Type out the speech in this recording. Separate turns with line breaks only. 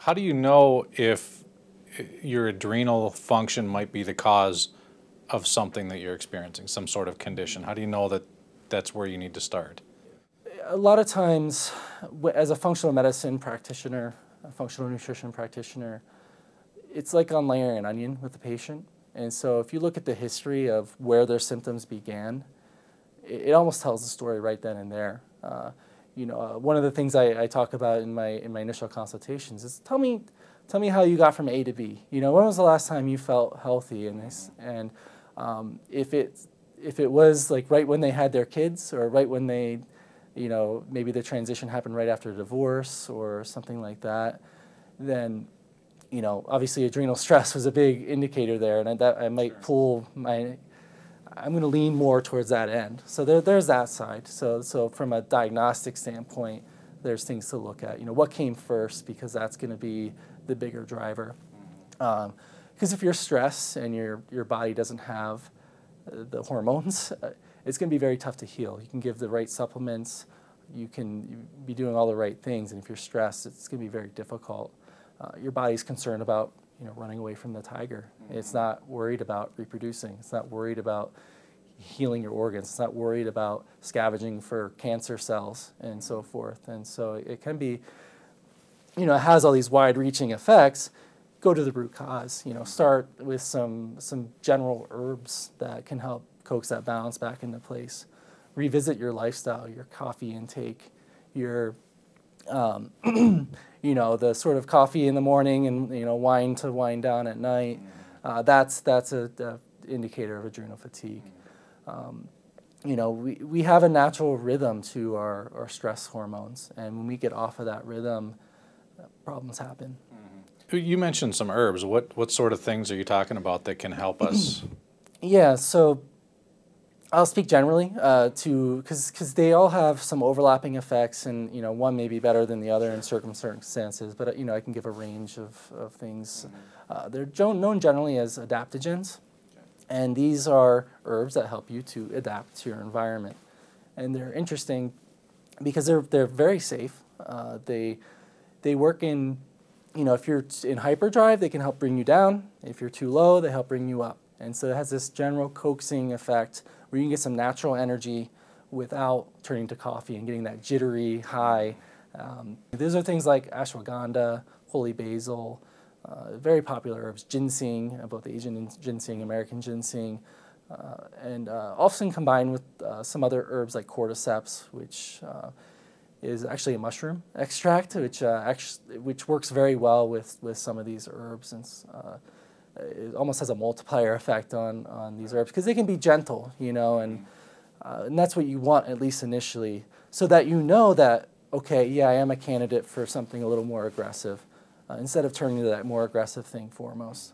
How do you know if your adrenal function might be the cause of something that you're experiencing, some sort of condition? How do you know that that's where you need to start?
A lot of times, as a functional medicine practitioner, a functional nutrition practitioner, it's like on layering an onion with the patient. And so if you look at the history of where their symptoms began, it almost tells the story right then and there. One of the things I talk about in my initial consultations is tell me how you got from A to B. When was the last time you felt healthy? And if it was like right when they had their kids, or right when they, maybe the transition happened right after a divorce or something like that, then obviously adrenal stress was a big indicator there, and I might pull my. I'm going to lean more towards that end. So there's that side. So from a diagnostic standpoint, there's things to look at. What came first, because that's going to be the bigger driver. Because if you're stressed and your body doesn't have the hormones, it's going to be very tough to heal. You can give the right supplements, you can be doing all the right things, and if you're stressed, it's going to be very difficult. Your body's concerned about running away from the tiger. It's not worried about reproducing. It's not worried about healing your organs. It's not worried about scavenging for cancer cells and so forth. And so it can be, it has all these wide-reaching effects. Go to the root cause. Start with some general herbs that can help coax that balance back into place. Revisit your lifestyle, your coffee intake, your the sort of coffee in the morning and wine to wind down at night. That's a indicator of adrenal fatigue. We have a natural rhythm to our stress hormones, and when we get off of that rhythm, problems happen.
You mentioned some herbs. What sort of things are you talking about that can help us?
Yeah, so I'll speak generally because they all have some overlapping effects, and one may be better than the other in certain circumstances. But I can give a range of things. They're known generally as adaptogens, and these are herbs that help you to adapt to your environment. And they're interesting because they're very safe. They work in if you're in hyperdrive, they can help bring you down. If you're too low, they help bring you up. And so it has this general coaxing effect where you can get some natural energy without turning to coffee and getting that jittery high. These are things like ashwagandha, holy basil, very popular herbs, ginseng, both Asian ginseng, American ginseng, and often combined with some other herbs like cordyceps, which is actually a mushroom extract, which works very well with some of these herbs, and it almost has a multiplier effect on these herbs because they can be gentle, and that's what you want, at least initially, so that that, okay, yeah, I am a candidate for something a little more aggressive, instead of turning to that more aggressive thing foremost.